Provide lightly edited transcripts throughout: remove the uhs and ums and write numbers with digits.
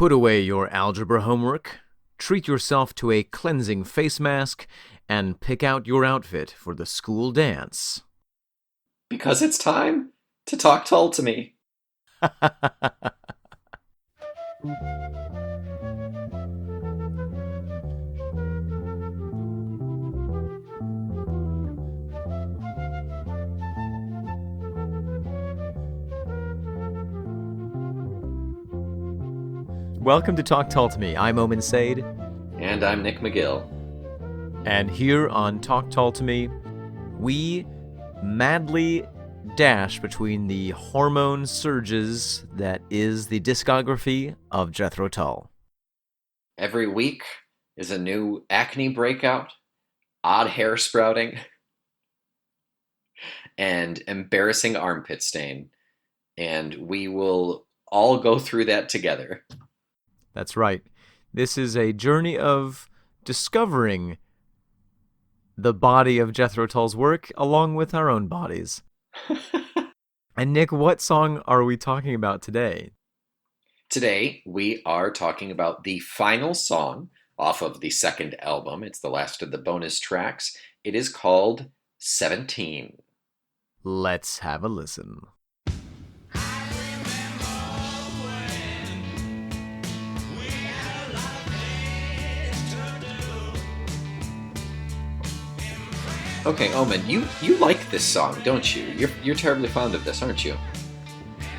Put away your algebra homework, treat yourself to a cleansing face mask, and pick out your outfit for the school dance. Because it's time to talk Tull to me. Welcome to Talk Tull to Me. I'm Omen Said. And I'm Nick McGill. And here on Talk Tull to Me, we madly dash between the hormone surges that is the discography of Jethro Tull. Every week is a new acne breakout, odd hair sprouting, and embarrassing armpit stain. And we will all go through that together. That's right. This is a journey of discovering the body of Jethro Tull's work along with our own bodies. And Nick, what song are we talking about today? Today, we are talking about the final song off of the second album. It's the last of the bonus tracks. It is called 17. Let's have a listen. Okay, Omen, you like this song, don't you? You're terribly fond of this, aren't you?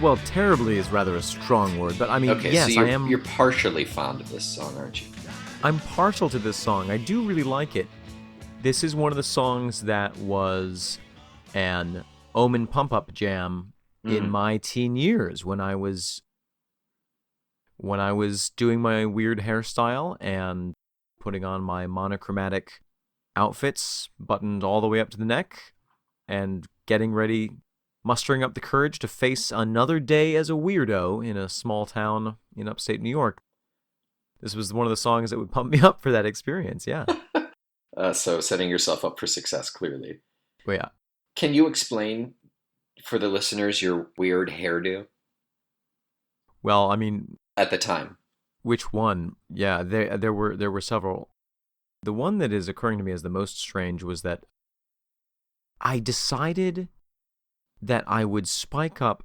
Well, terribly is rather a strong word, but I mean, okay, yes, so I am. You're partially fond of this song, aren't you? I'm partial to this song. I do really like it. This is one of the songs that was an Omen pump-up jam in my teen years when I was doing my weird hairstyle and putting on my monochromatic outfits buttoned all the way up to the neck and getting ready, mustering up the courage to face another day as a weirdo in a small town in upstate New York. This was one of the songs that would pump me up for that experience, yeah. So setting yourself up for success, clearly. Well, yeah. Can you explain for the listeners your weird hairdo? Well, I mean, at the time. Which one? Yeah, there were several. The one that is occurring to me as the most strange was that I decided that I would spike up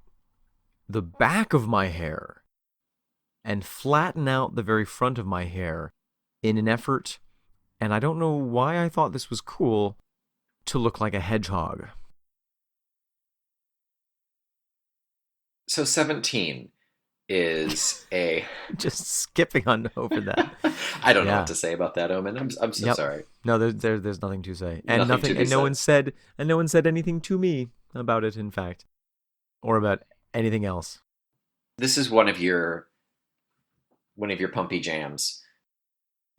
the back of my hair and flatten out the very front of my hair in an effort, and I don't know why I thought this was cool, to look like a hedgehog. So 17 is a... Just skipping on over that. I don't know what to say about that, Omen. I'm so sorry. No, there's nothing to say. And no one said anything to me about it, in fact. Or about anything else. This is one of your pumpy jams.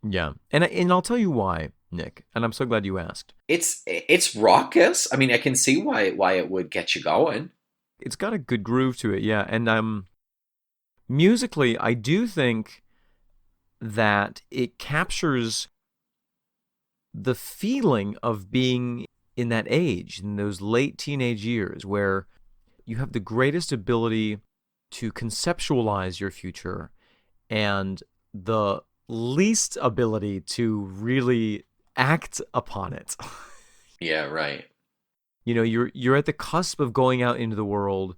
Yeah. And I'll tell you why, Nick, and I'm so glad you asked. It's raucous. I mean, I can see why it would get you going. It's got a good groove to it, yeah. And musically, I do think that it captures the feeling of being in that age, in those late teenage years, where you have the greatest ability to conceptualize your future and the least ability to really act upon it. Yeah, right. You know, you're at the cusp of going out into the world,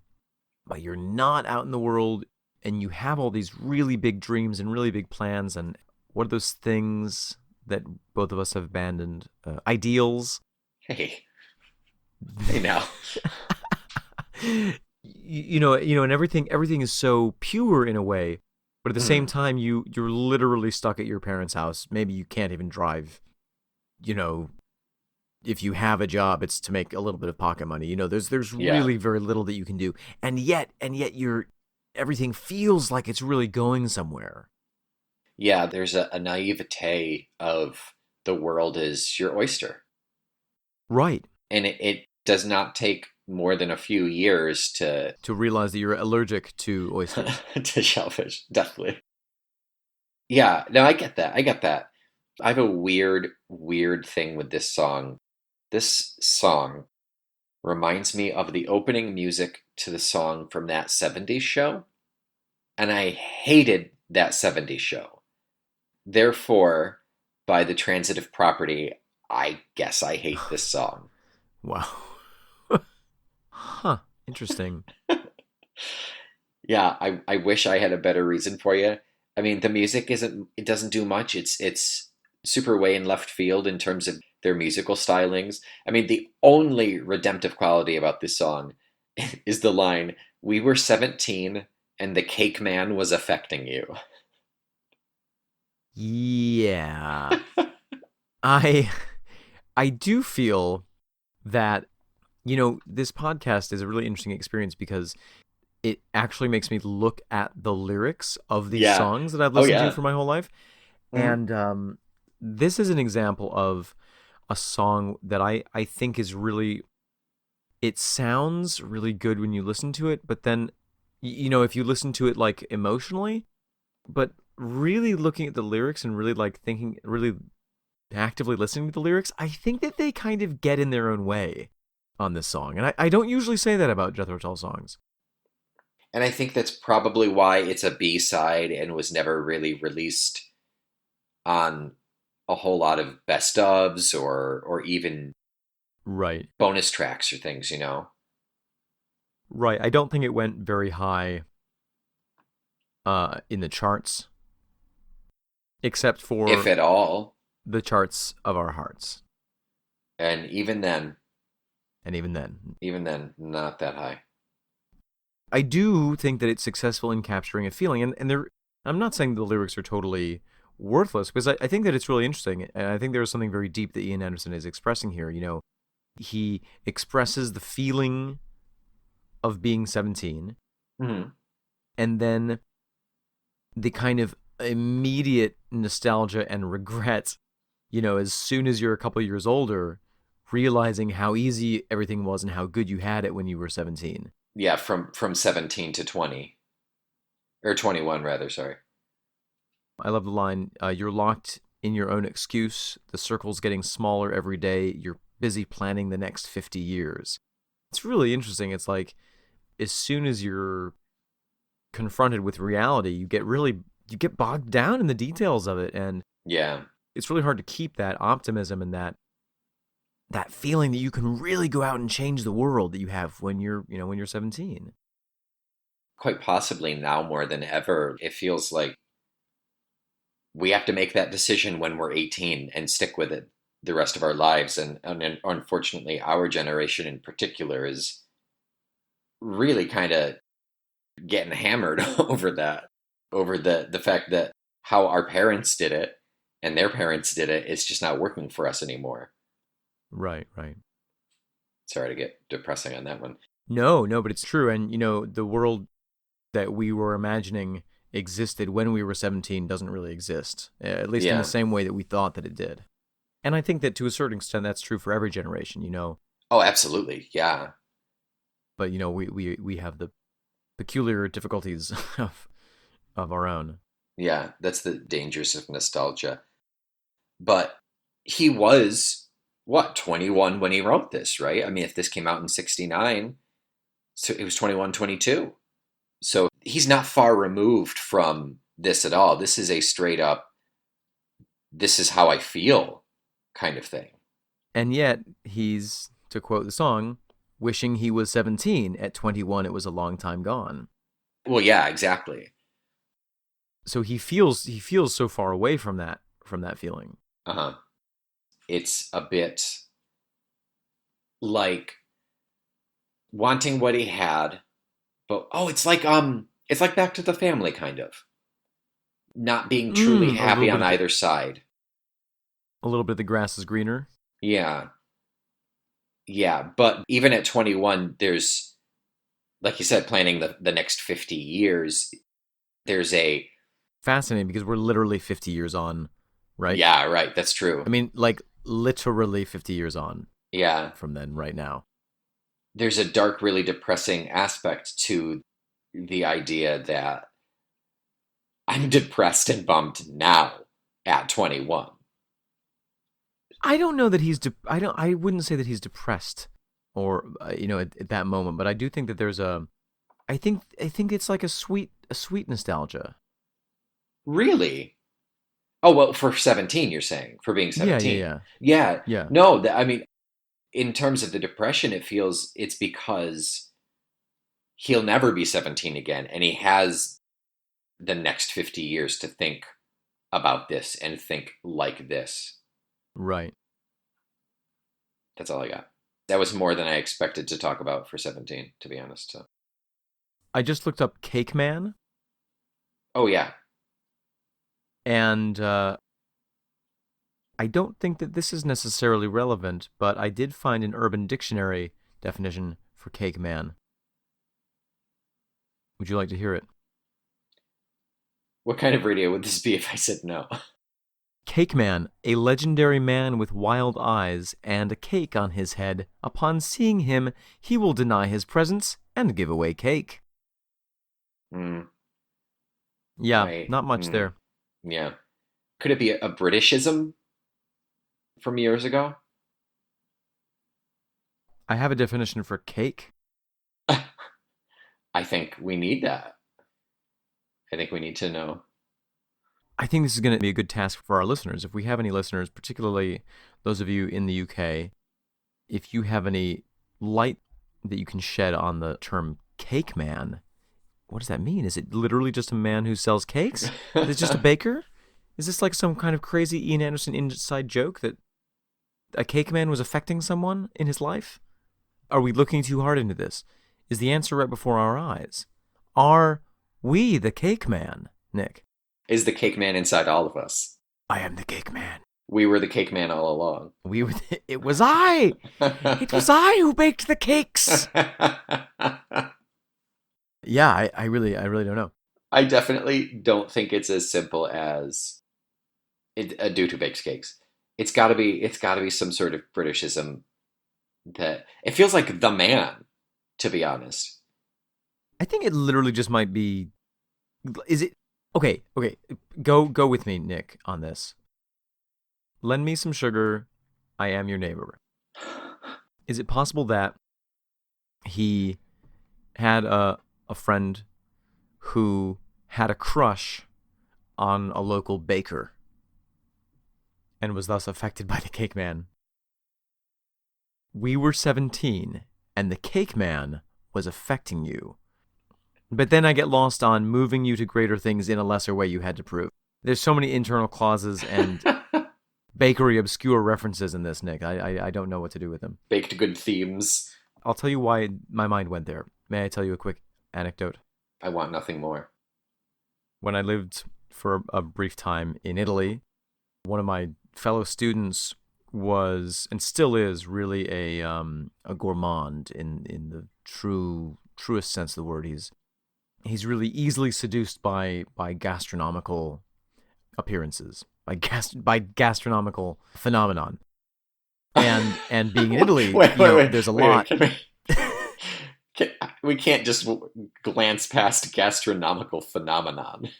but you're not out in the world, and you have all these really big dreams and really big plans. And what are those things that both of us have abandoned? Ideals. Hey now. you know, and everything is so pure in a way, but at the same time, you're literally stuck at your parents' house. Maybe you can't even drive. You know, if you have a job, it's to make a little bit of pocket money. You know, there's really very little that you can do, and yet everything feels like it's really going somewhere. Yeah, there's a naivete of the world is your oyster. Right. And it does not take more than a few years to realize that you're allergic to oysters. to shellfish, definitely. Yeah, no, I get that. I have a weird thing with this song. This song reminds me of the opening music to the song from That 70s Show. And I hated that '70s show. Therefore, by the transitive property, I guess I hate this song. Wow. Huh. Interesting. Yeah, I wish I had a better reason for you. I mean, the music it doesn't do much. It's super way in left field in terms of their musical stylings. I mean, the only redemptive quality about this song is the line, "We were 17 and the cake man was affecting you." Yeah. I I do feel that this podcast is a really interesting experience because it actually makes me look at the lyrics of these Yeah. songs that I've Oh listened to yeah. for my whole life. Mhm. And this is an example of a song that I think is really, it sounds really good when you listen to it, but then, if you listen to it like emotionally, but really looking at the lyrics and really like thinking, really actively listening to the lyrics, I think that they kind of get in their own way on this song. And I don't usually say that about Jethro Tull songs. And I think that's probably why it's a B-side and was never really released on a whole lot of best ofs or even Right. bonus tracks or things, you know? Right. I don't think it went very high in the charts, except If for at all. the charts of our hearts. And And even then, not that high. I do think that it's successful in capturing a feeling. And I'm not saying the lyrics are totally worthless, because I think that it's really interesting. And I think there's something very deep that Ian Anderson is expressing here. He expresses the feeling of being 17, Hmm. and then the kind of immediate nostalgia and regret, as soon as you're a couple years older, realizing how easy everything was and how good you had it when you were 17. Yeah, from 17 to 20 or 21 rather, sorry. I love the line, you're locked in your own excuse. The circle's getting smaller every day. You're busy planning the next 50 years. It's really interesting. It's like, as soon as you're confronted with reality, you get bogged down in the details of it. And Yeah, it's really hard to keep that optimism and that feeling that you can really go out and change the world that you have when you're 17. quite possibly now more than ever. It feels like we have to make that decision when we're 18 and stick with it the rest of our lives. And unfortunately, our generation in particular is really kind of getting hammered over that, over the fact that how our parents did it and their parents did it, it's just not working for us anymore. Right, right. Sorry to get depressing on that one. No, no, but it's true. And the world that we were imagining existed when we were 17 doesn't really exist, at least in the Yeah. same way that we thought that it did. And I think that to a certain extent that's true for every generation. Oh, absolutely. Yeah. But we have the peculiar difficulties of our own. Yeah. That's the dangers of nostalgia. But he was, what, 21 when he wrote this, right? I mean, if this came out in 69, so it was 21, 22. So he's not far removed from this at all. This is a straight up, this is how I feel kind of thing. And yet he's, to quote the song, wishing he was 17. At 21 it was a long time gone. Well, yeah, exactly. So he feels so far away from that feeling. Uh-huh. It's a bit like wanting what he had, but oh, it's like Back to the Family kind of. Not being truly A little happy bit on of the either side. a little bit of the grass is greener. Yeah. Yeah, but even at 21 there's, like you said, planning the next 50 years, there's a, Fascinating, because we're literally 50 years on, right? yeah, right, that's true. I mean, like literally 50 years on Yeah. from then right now. There's a dark, really depressing aspect to the idea that I'm depressed and bummed now at 21. I don't know that I wouldn't say that he's depressed, or at that moment, but I do think that there's I think it's like a sweet nostalgia. Really? Oh, well, for 17, you're saying, for being Yeah, yeah, 17. yeah, Yeah. yeah. No, I mean, in terms of the depression, it feels it's because he'll never be 17 again, and he has the next 50 years to think about this and think like this. Right. That's all I got. That was more than I expected to talk about for 17, to be honest. So. I just looked up Cake Man, Oh, yeah. and I don't think that this is necessarily relevant, but I did find an Urban Dictionary definition for Cake Man. Would you like to hear it? What kind of radio would this be if I said no? Cake Man, a legendary man with wild eyes and a cake on his head. Upon seeing him, he will deny his presence and give away cake. Hmm. Yeah, not much Hmm. there. Yeah. Could it be a Britishism from years ago? I have a definition for cake. I think we need that. I think we need to know. I think this is going to be a good task for our listeners. If we have any listeners, particularly those of you in the UK, if you have any light that you can shed on the term cake man, what does that mean? Is it literally just a man who sells cakes? Is it just a baker? Is this like some kind of crazy Ian Anderson inside joke that a cake man was affecting someone in his life? Are we looking too hard into this? Is the answer right before our eyes? Are we the cake man, Nick? Is the cake man inside all of us? I am the cake man. We were the cake man all along. We were. It was I. It was I who baked the cakes. Yeah, I really don't know. I definitely don't think it's as simple as a dude who bakes cakes. It's got to be some sort of Britishism that it feels like the man, to be honest. I think it literally just might be. Is it okay? Okay, go with me, Nick, on this. Lend me some sugar. I am your neighbor. Is it possible that he had a friend who had a crush on a local baker and was thus affected by the cake man? We were 17 and the cake man was affecting you. But then I get lost on moving you to greater things in a lesser way you had to prove. There's so many internal clauses and bakery obscure references in this, Nick. I don't know what to do with them. Baked good themes. I'll tell you why my mind went there. May I tell you a quick anecdote? I want nothing more. When I lived for a brief time in Italy, one of my fellow students was and still is really a gourmand in the truest sense of the word. He's really easily seduced by gastronomical appearances, by gastronomical phenomenon. And being in Italy, wait, there's a lot. We can't just glance past gastronomical phenomenon.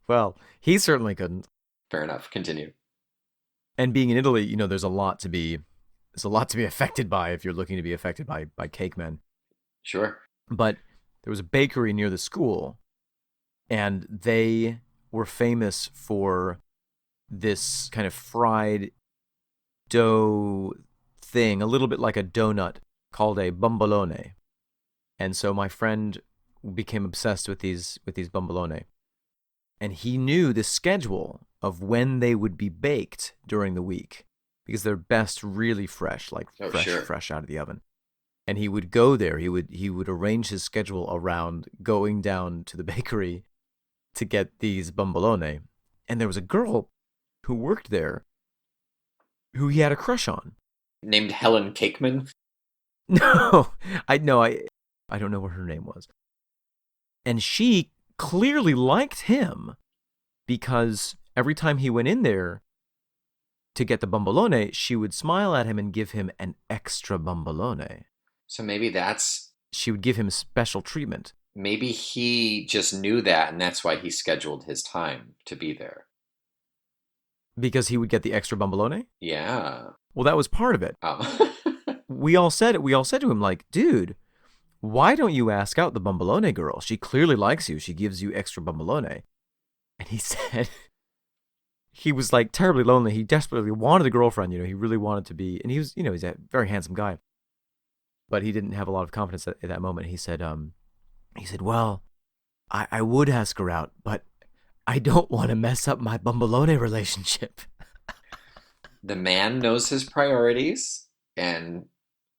Well, he certainly couldn't. Fair enough. Continue. And being in Italy, there's a lot to be affected by if you're looking to be affected by cake men. Sure. But there was a bakery near the school, and they were famous for this kind of fried dough thing, a little bit like a donut, called a bombolone. And so my friend became obsessed with these bombolone. And he knew the schedule of when they would be baked during the week because they're best really fresh, like fresh out of the oven. And he would go there. He would arrange his schedule around going down to the bakery to get these bombolone. And there was a girl who worked there who he had a crush on. Named Helen Cakeman? No, I don't know what her name was. And she clearly liked him because every time he went in there to get the bombolone, she would smile at him and give him an extra bombolone. So maybe she would give him special treatment. Maybe he just knew that, and that's why he scheduled his time to be there. Because he would get the extra bombolone? Yeah. Well, that was part of it. Oh. We all said to him, like, dude, why don't you ask out the bombolone girl? She clearly likes you. She gives you extra bombolone. And he said he was like terribly lonely. He desperately wanted a girlfriend. He really wanted to be, and he was, he's a very handsome guy, but he didn't have a lot of confidence at that moment. He said, well, I would ask her out, but I don't want to mess up my Bumbalone relationship. The man knows his priorities, and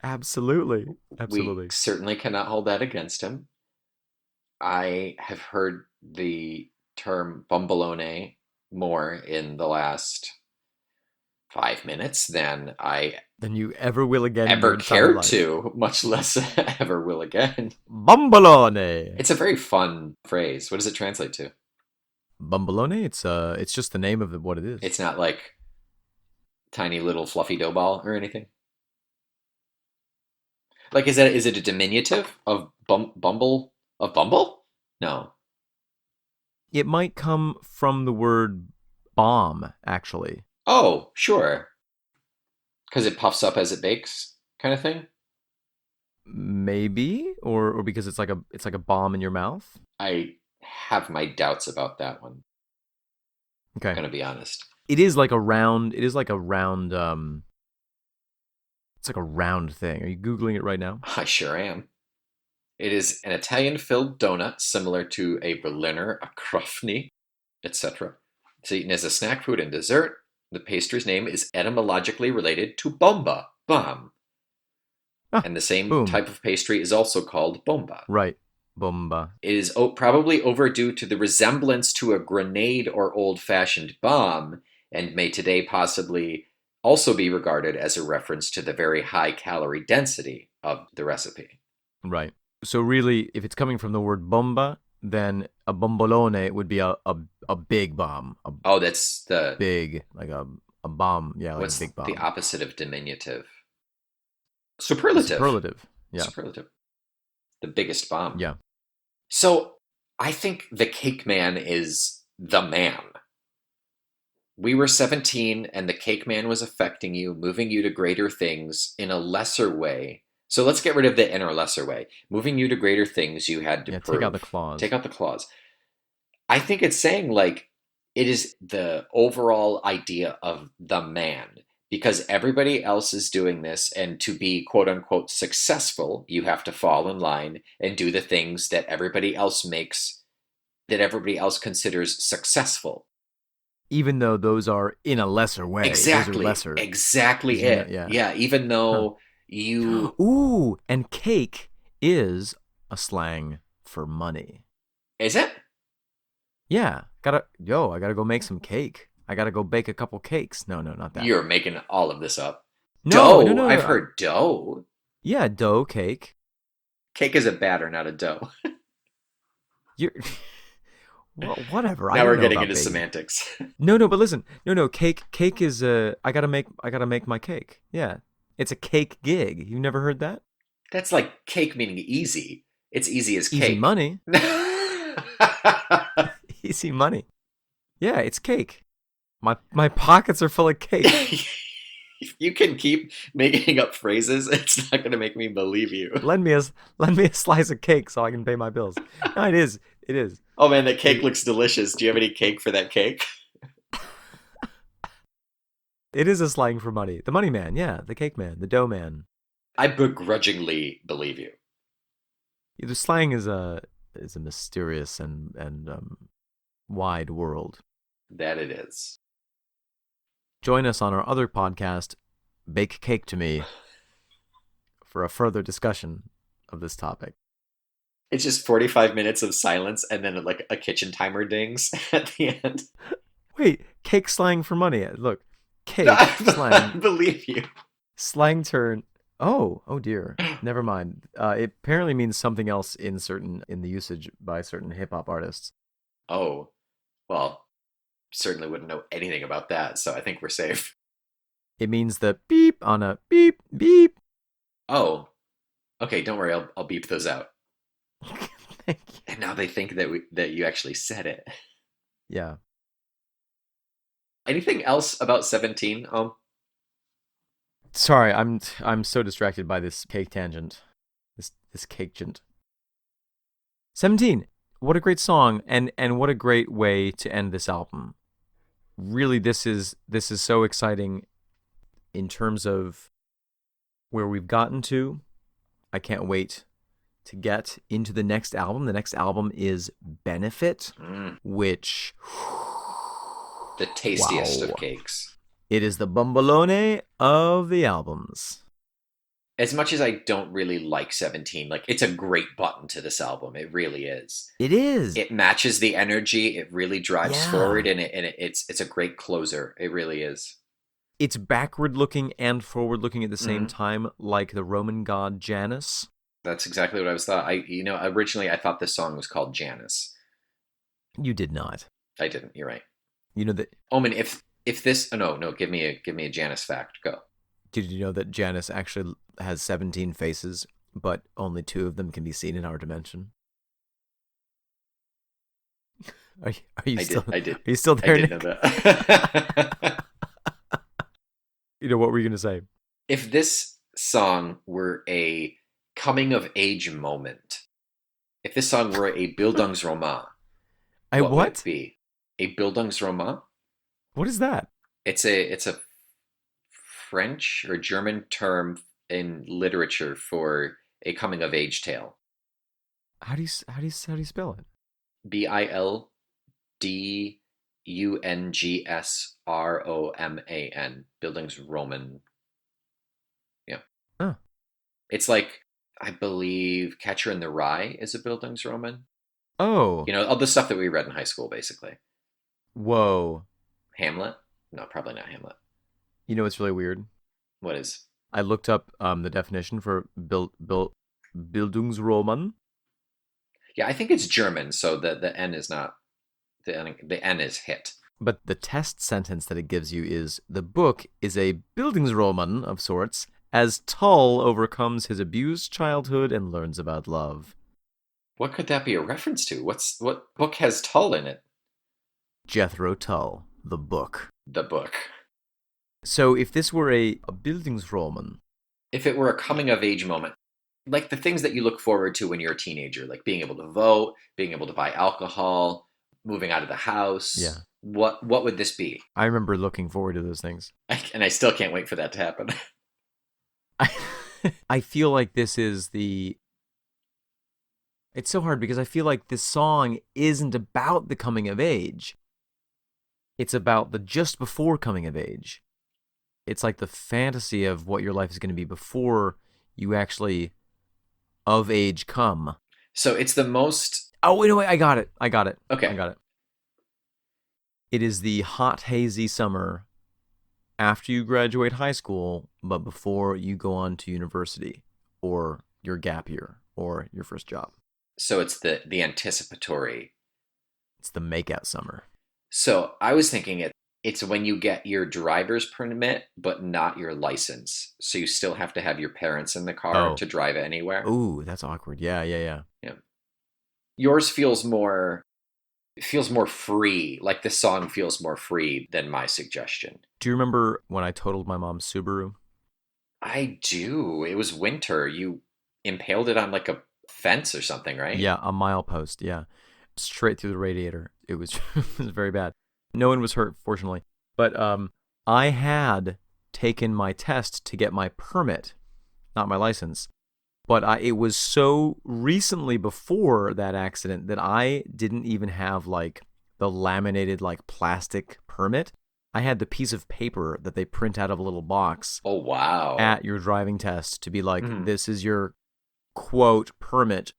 Absolutely. we certainly cannot hold that against him. I have heard the term bumbalone more in the last 5 minutes than I Than you ever will again in your ever entire cared life. to, much less ever will again. Bumbalone. It's a very fun phrase. What does it translate to? Bumbalone. It's just the name of what it is. It's not like tiny little fluffy dough ball or anything. Like, is it a diminutive of bumble of bumble? No. It might come from the word bomb, actually. Oh, sure. Because it puffs up as it bakes, kind of thing. Maybe, or because it's like a bomb in your mouth. I have my doubts about that one. Okay. I'm gonna be honest. It is like a round. It's like a round thing. Are you Googling it right now? I sure am. It is an Italian-filled donut similar to a Berliner, a Krofny, etc. It's eaten as a snack food and dessert. The pastry's name is etymologically related to bomba, bomb. And the same boom. type of pastry is also called bomba. Right, bomba. It is probably overdue to the resemblance to a grenade or old-fashioned bomb, and may today possibly also be regarded as a reference to the very high calorie density of the recipe. Right. So really, if it's coming from the word bomba, then a bombolone would be a big bomb. That's the big, like a bomb. Yeah, like what's a big bomb. the opposite of diminutive? Superlative. Superlative. Yeah. Superlative. The biggest bomb. Yeah. So I think the cake man is the man. We were 17 and the cake man was affecting you, moving you to greater things in a lesser way. So let's get rid of the in or lesser way. Moving you to greater things, you had to prove. Take out the clause. Take out the clause. I think it's saying like it is the overall idea of the man. Because everybody else is doing this, and to be quote unquote successful, you have to fall in line and do the things that everybody else considers successful. Even though those are in a lesser way. Exactly. Those are lesser. Exactly it. Yeah, even though you... Ooh, and cake is a slang for money. Is it? Yeah. I gotta go make some cake. I gotta go bake a couple cakes. No, not that. You're making all of this up. No, dough. No. I've heard dough. Yeah, dough, cake. Cake is a batter, not a dough. You're... Well, whatever. Now we're getting into semantics. No, but listen. No. Cake is I gotta make my cake. Yeah, it's a cake gig. You never heard that? That's like cake meaning easy. It's easy as cake. Easy money. Easy money. Yeah, it's cake. My pockets are full of cake. If you can keep making up phrases, it's not going to make me believe you. Lend me a slice of cake so I can pay my bills. No, it is. Oh man, that cake looks delicious. Do you have any cake for that cake? It is a slang for money. The money man, yeah, the cake man, the dough man. I begrudgingly believe you. The slang is a mysterious and wide world. That it is. Join us on our other podcast, Bake Cake to Me, for a further discussion of this topic. It's just 45 minutes of silence and then like a kitchen timer dings at the end. Wait, cake slang for money. Look, cake slang. I believe you. Slang turn. Oh dear. Never mind. It apparently means something else in the usage by certain hip hop artists. Oh, well, certainly wouldn't know anything about that, so I think we're safe. It means the beep on a beep beep. Oh, okay. Don't worry. I'll beep those out. Thank you. And now they think that you actually said it. Yeah. Anything else about 17? Sorry, I'm so distracted by this cake tangent. This cake gent. 17. What a great song, and what a great way to end this album. Really, this is so exciting in terms of where we've gotten to. I can't wait to get into the next album. The next album is Benefit, which the tastiest wow. of cakes. It is the bombolone of the albums. As much as I don't really like 17, like it's a great button to this album. It really is. It is. It matches the energy. It really drives forward, and it's a great closer. It really is. It's backward looking and forward looking at the same time, like the Roman god Janus. That's exactly what I was thought. Originally I thought this song was called Janus. You did not. I didn't. You're right. You know that. Omen, if this, oh, no, give me a Janus fact. Go. Did you know that Janus actually has 17 faces, but only 2 of them can be seen in our dimension? Are you still? I did. Are you still there, I did Nick? know that. You know, what were you going to say? If this song were a coming of age moment, if this song were a Bildungsroman, what would it be? A Bildungsroman? What is that? It's a French or German term in literature for a coming of age tale. How do you spell it? Bildungsroman. Bildungsroman. Yeah. Oh. It's like, I believe Catcher in the Rye is a Bildungsroman. Oh. You know, all the stuff that we read in high school, basically. Whoa. Hamlet? No, probably not Hamlet. You know what's really weird? What is? I looked up the definition for Bildungsroman. Yeah, I think it's German, so the N is not, the N is hit. But the test sentence that it gives you is, the book is a Bildungsroman of sorts, as Tull overcomes his abused childhood and learns about love. What could that be a reference to? What book has Tull in it? Jethro Tull, the book. The book. So if this were a Bildungsroman... If it were a coming-of-age moment, like the things that you look forward to when you're a teenager, like being able to vote, being able to buy alcohol, moving out of the house. Yeah. What would this be? I remember looking forward to those things. And I still can't wait for that to happen. I feel like this is the... It's so hard because I feel like this song isn't about the coming of age. It's about the just before coming of age. It's like the fantasy of what your life is going to be before you actually of age come. So it's the most... Oh, wait, I got it. Okay. I got it. It is the hot, hazy summer after you graduate high school, but before you go on to university or your gap year or your first job. So it's the anticipatory. It's the makeout summer. So I was thinking it's when you get your driver's permit, but not your license. So you still have to have your parents in the car to drive anywhere. Ooh, that's awkward. Yeah. Yeah. Yours feels more free. Like the song feels more free than my suggestion. Do you remember when I totaled my mom's Subaru? I do. It was winter. You impaled it on like a fence or something, right? Yeah, a milepost. Yeah, straight through the radiator. It was it was very bad. No one was hurt, fortunately. But I had taken my test to get my permit, not my license. But it was so recently before that accident that I didn't even have like the laminated like plastic permit. I had the piece of paper that they print out of a little box. Oh, wow. At your driving test to be like, this is your quote permit,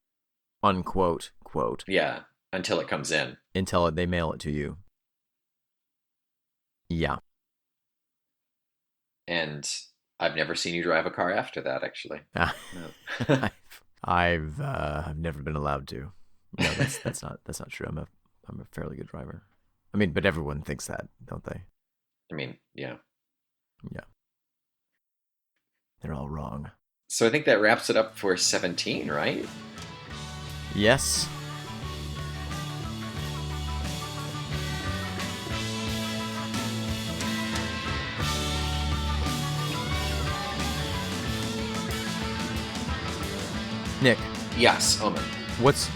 unquote, quote. Yeah, until it comes in. Until they mail it to you. Yeah. And I've never seen you drive a car after that, actually. No. I've never been allowed to. No, that's not true. I'm a fairly good driver. I mean, but everyone thinks that, don't they? I mean, yeah. Yeah. They're all wrong. So I think that wraps it up for 17, right? Yes. Nick. Yes, Omen. What's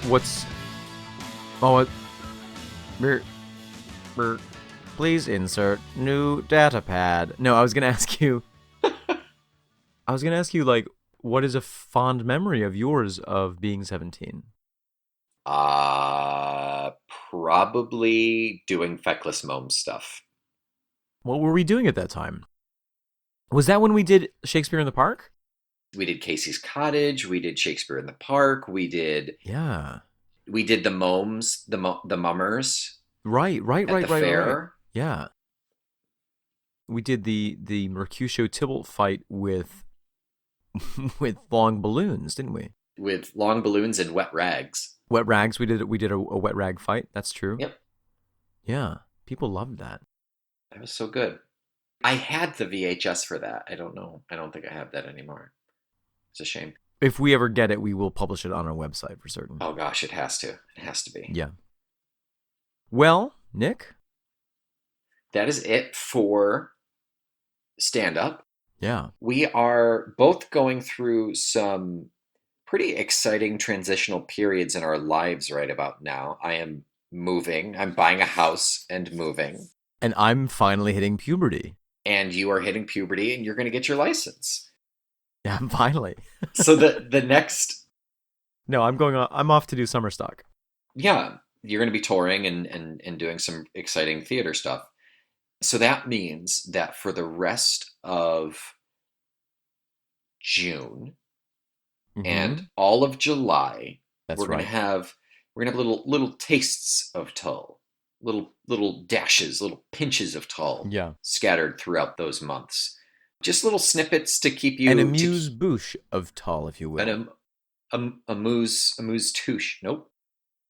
Oh, brr, brr. Please insert new data pad. No, I was gonna ask you. Like, what is a fond memory of yours of being 17? Probably doing feckless mome stuff. What were we doing at that time? Was that when we did Shakespeare in the Park? We did Casey's Cottage. We did Shakespeare in the Park. Yeah. We did the momes, the mummers Right. at the fair. Yeah. We did the Mercutio Tybalt fight with with long balloons, didn't we? With long balloons and wet rags. Wet rags. We did a wet rag fight. That's true. Yep. Yeah. People loved that. That was so good. I had the VHS for that. I don't know. I don't think I have that anymore. It's a shame. If we ever get it, we will publish it on our website for certain. Oh gosh, it has to. It has to be. Yeah. Well, Nick? That is it for stand up. Yeah. We are both going through some pretty exciting transitional periods in our lives right about now. I am moving. I'm buying a house and moving. And I'm finally hitting puberty. And you are hitting puberty and you're going to get your license. Yeah, finally. So the next... No, I'm off to do summer stock. Yeah, you're going to be touring and doing some exciting theater stuff. So that means that for the rest of June and all of July, we're going to have little tastes of Tull, little dashes, little pinches of Tull, scattered throughout those months. Just little snippets to keep you... An amuse-bouche of Tull, if you will. An amuse-touche. Nope.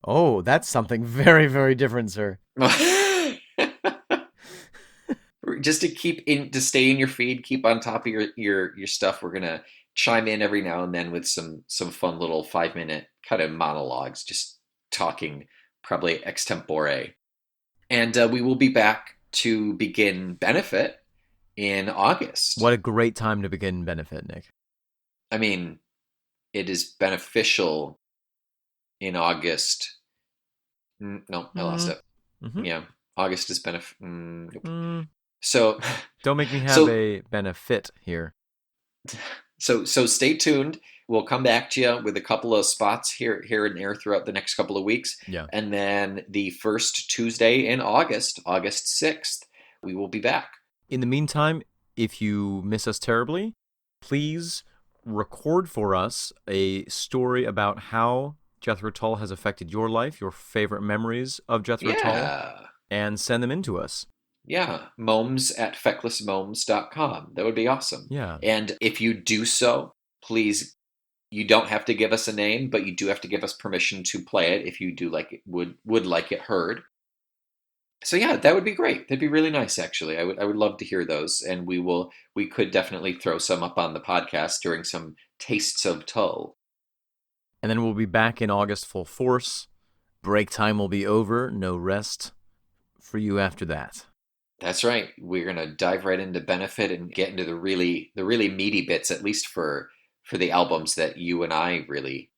Oh, that's something very, very different, sir. Just to stay in your feed, keep on top of your stuff. We're gonna chime in every now and then with some fun little 5-minute kind of monologues, just talking probably extempore. And we will be back to begin Benefit in August. What a great time to begin Benefit, Nick. I mean, it is beneficial in August. No, I lost it. Mm-hmm. Yeah, August is nope. So don't make me have a benefit here. So stay tuned. We'll come back to you with a couple of spots here and there throughout the next couple of weeks. Yeah. And then the first Tuesday in August 6th, we will be back. In the meantime, if you miss us terribly, please record for us a story about how Jethro Tull has affected your life, your favorite memories of Jethro Tull, and send them in to us. Yeah, momes@fecklessmomes.com. That would be awesome. Yeah. And if you do so, please, you don't have to give us a name, but you do have to give us permission to play it if you do would like it heard. So yeah, that would be great. That'd be really nice, actually. I would love to hear those, and we could definitely throw some up on the podcast during some tastes of Tull. And then we'll be back in August full force. Break time will be over. No rest for you after that. That's right. We're going to dive right into Benefit and get into the really meaty bits, at least for the albums that you and I really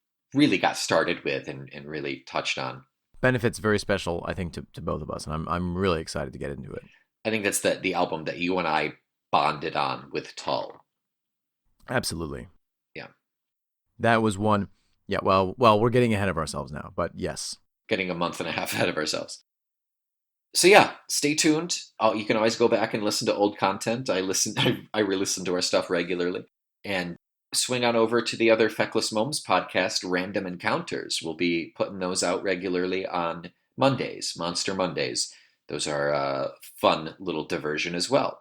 got started with and really touched on. Benefit's very special, I think, to both of us, and I'm really excited to get into it. I think that's the album that you and I bonded on with Tull. Absolutely. Yeah. That was one. Yeah, well, we're getting ahead of ourselves now, but yes. Getting a month and a half ahead of ourselves. So yeah, stay tuned. You can always go back and listen to old content. I re-listen to our stuff regularly. And swing on over to the other Feckless Momes podcast, Random Encounters. We'll be putting those out regularly on Mondays, Monster Mondays. Those are a fun little diversion as well.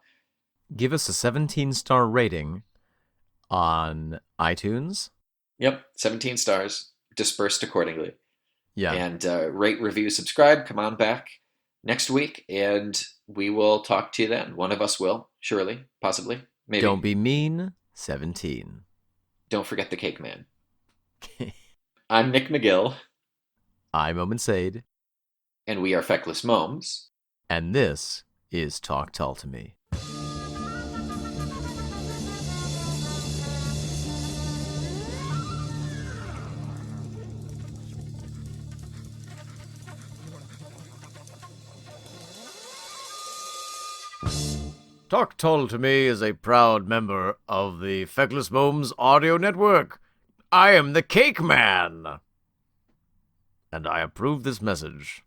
Give us a 17-star rating on iTunes. Yep, 17 stars, dispersed accordingly. Yeah. And rate, review, subscribe. Come on back next week, and we will talk to you then. One of us will, surely, possibly, maybe. Don't be mean, 17. Don't forget the cake man. I'm Nick McGill. I'm Omen Sade. And we are Feckless Momes. And this is Talk Tull to Me. Talk Tull to me is a proud member of the Feckless Bones audio network. I am the Cake Man. And I approve this message.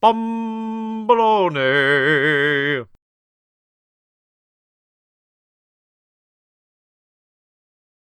Bumbalone.